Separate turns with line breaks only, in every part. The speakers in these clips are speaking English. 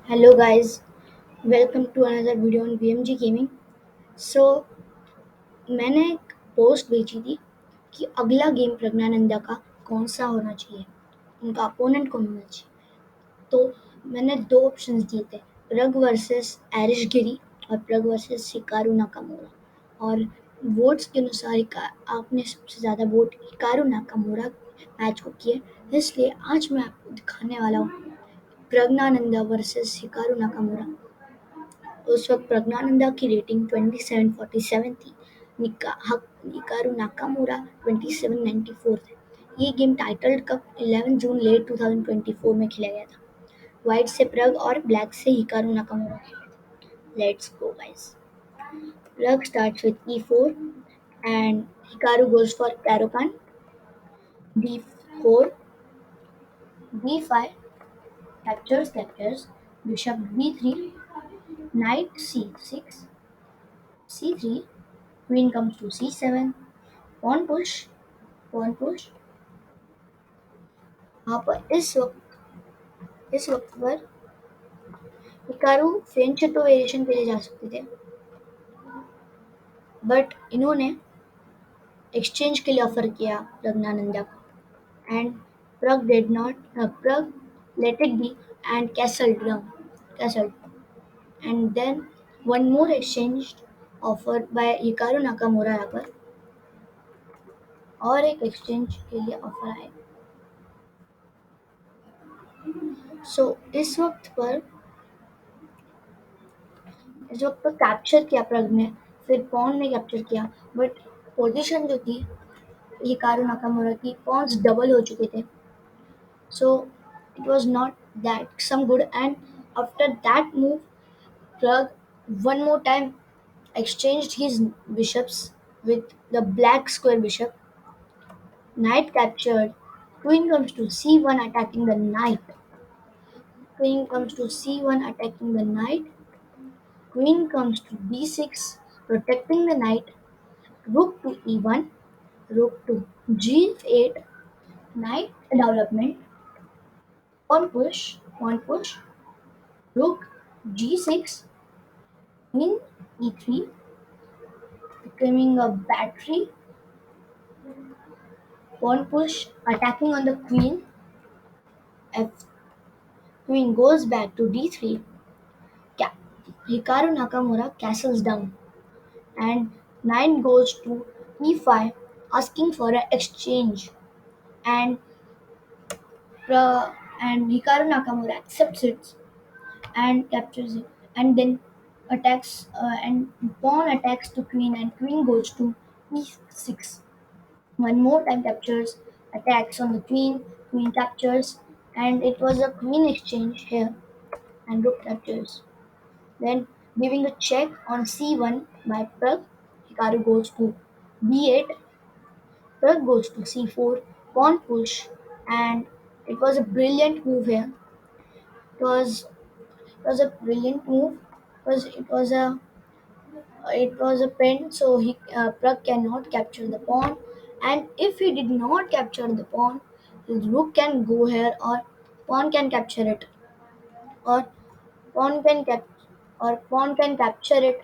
Hello guys, welcome to another video on BMG gaming. So मैंने एक post भेजी थी कि अगला गेम प्रज्ञानंदा का कौन सा होना चाहिए, उनका अपोनेंट कौन होना चाहिए। तो मैंने दो ऑप्शंस दिए थे, प्रग वर्सेस एरिश गिरी और प्रग वर्सेस हिकारू नाकामोरा। और वोट्स के अनुसार आपने सबसे ज़्यादा वोट हिकारू नाकामोरा मैच को किए, इसलिए आज मैं आपको दिखाने वाला हूँ प्रज्ञानंदा वर्सेस हिकारू नाकामोरा। उस वक्त प्रज्ञानंदा की रेटिंग 2747 थी। हिकारू नाकामुरा 2794 थे। ये गेम टाइटल्ड कप 11 जून लेट 2024 में खेला गया था। व्हाइट से प्रग और ब्लैक से हिकारू नाकामुरा खेले थे। Let's go guys. Prag starts with e4 and Hikaru goes for Karokan. d4, b5, captures, bishop b3, knight c6, c3, queen comes to c7, pawn push, pawn push। यहाँ पर इस वक्त पर हिकारू फेंचेटो वेरिएशन के लिए जा सकते थे, बट इन्होंने एक्सचेंज के लिए ऑफर किया प्रज्ञानंदा को। And Prag let it be and castled and then one more exchange offer by Hikaru Nakamura. यहाँ पर और एक एक्सचेंज के लिए ऑफर आया। सो इस वक्त पर कैप्चर किया प्रग ने, फिर पॉन ने कैप्चर किया, बट पोजीशन जो थी हिकारू नाकामुरा की, पॉन्स डबल हो चुके थे। So it was not that some good and after that move Prag one more time exchanged his bishops with the black square bishop. Knight captured, queen comes to c1 attacking the knight. Queen comes to c1 attacking the knight. Queen comes to d6 protecting the knight. Rook to e1, rook to g8, knight development, pawn push, rook g6, queen e3, becoming a battery, pawn push, attacking on the queen, f queen goes back to d3, Ca- Hikaru Nakamura castles down, and knight goes to e5, asking for an exchange, and and Hikaru Nakamura accepts it and captures it, and then attacks and pawn attacks to queen, and queen goes to e6. One more time captures, attacks on the queen, queen captures, and it was a queen exchange here, and rook captures. Then giving a check on c1 by Prag, Hikaru goes to b8, Prag goes to c4, pawn push, and it was a brilliant move here. It was a brilliant move because it was a pen, so Prag cannot capture the pawn, and if he did not capture the pawn, his rook can go here, or pawn can capture it, or pawn can cap pawn can capture it.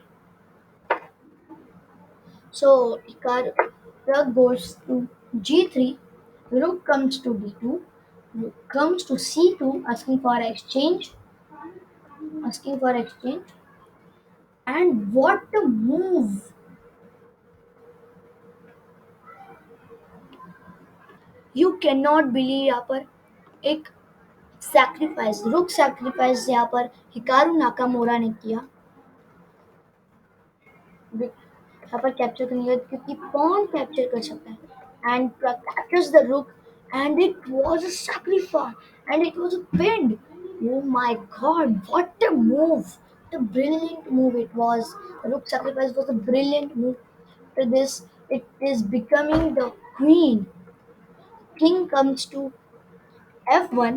So Prag goes to g3, rook comes to d2, rook comes to c2, asking for exchange, and what a move! You cannot believe यहाँ पर एक रुक sacrifice यहाँ पर Hikaru Nakamura ने किया यहाँ पर कैप्चर करने के लिए, क्योंकि पॉन कैप्चर कर सकता है, एंड कैप्चर्स द रुक, and it was a sacrifice, and it was a pin. Oh my god, what a move! What a brilliant move it was. The rook sacrifice was a brilliant move. To this, it is becoming the queen. King comes to f1,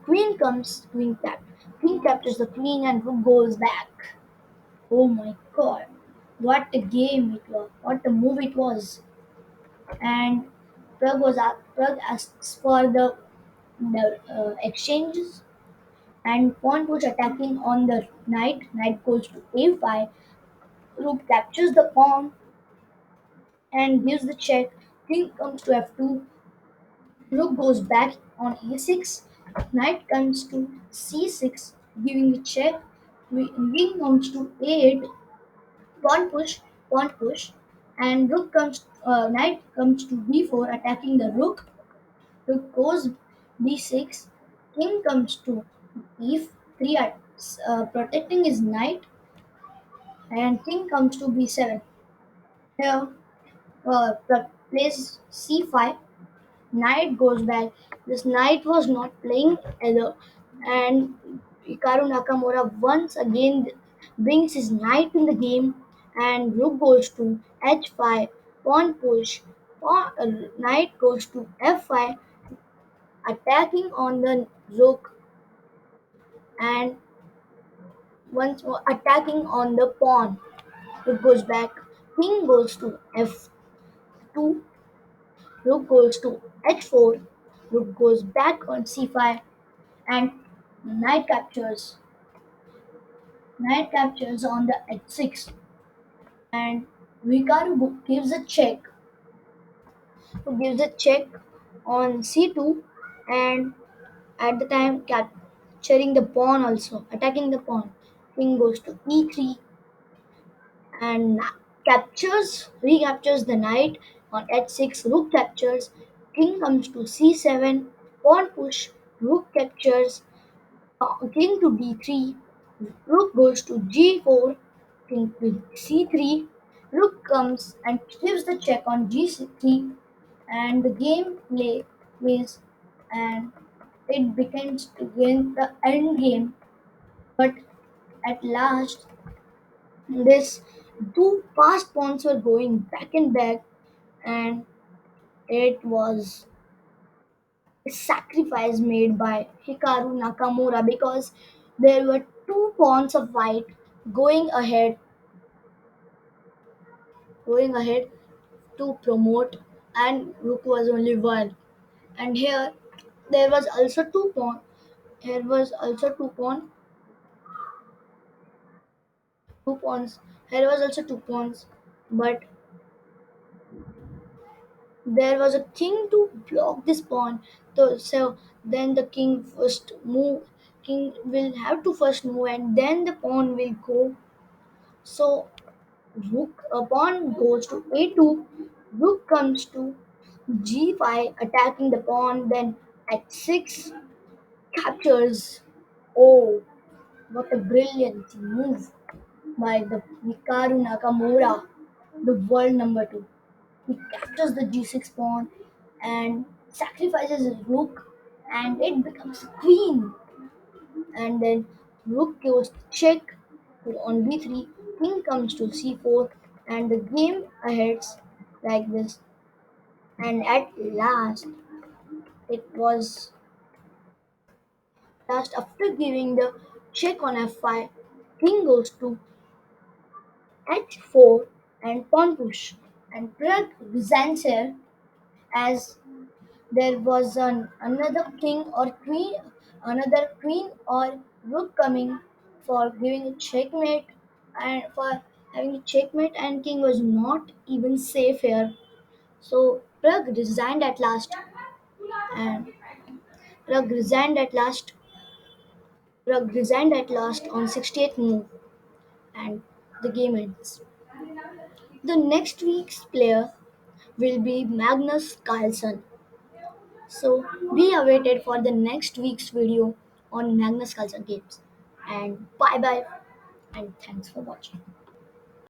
queen captures the queen, and rook goes back. Oh my god, what a game it was! What a move it was! And Prag asks for the exchanges, and pawn push attacking on the knight. Knight goes to a5. Rook captures the pawn and gives the check. King comes to f2. Rook goes back on e6. Knight comes to c6, giving the check. King comes to a8. Pawn push, and knight comes to b4, attacking the rook. Rook goes b6. King comes to e3, protecting his knight, and king comes to b7. Here, plays c5. Knight goes back. This knight was not playing either, and Hikaru Nakamura once again brings his knight in the game, and rook goes to h5, pawn push, knight goes to f5, attacking on the rook, and once more attacking on the pawn. Rook goes back, king goes to f2, rook goes to h4, rook goes back on c5, and knight captures. Knight captures on the h6, and Hikaru gives a check. Who gives a check on c2, and at the time capturing the pawn also, attacking the pawn. King goes to e3 and recaptures the knight on h6. Rook captures. King comes to c7. Pawn push. Rook captures. King to d3. Rook goes to g4. King to c3. Rook comes and gives the check on g3, and the plays, and it begins to win the end game. But at last, this two fast pawns were going back and back, and it was a sacrifice made by Hikaru Nakamura because there were two pawns of white going ahead, going ahead to promote, and rook was only one. And here there was also two pawn. Here was also two pawns. Here was also two pawns, but there was a king to block this pawn. So then the king first move. King will have to first move, and then the pawn will go. So pawn goes to a2. Rook comes to g5, attacking the pawn. Then h6 captures. Oh, what a brilliant move by the Hikaru Nakamura, the world number two. He captures the g6 pawn and sacrifices his rook, and it becomes queen. And then rook goes check on b3, king comes to c4, and the game aheads like this. And at it was last after giving the check on f5, king goes to h4 and pawn push. And Prag resigns here as there was another queen or rook coming for giving a checkmate, and for having a checkmate, and king was not even safe here. So and Prag resigned at last. Prag resigned at last on 68th move, and the game ends. The next week's player will be Magnus Carlsen. So be awaited for the next week's video on Magnus Carlsen games. And bye bye, and thanks for watching.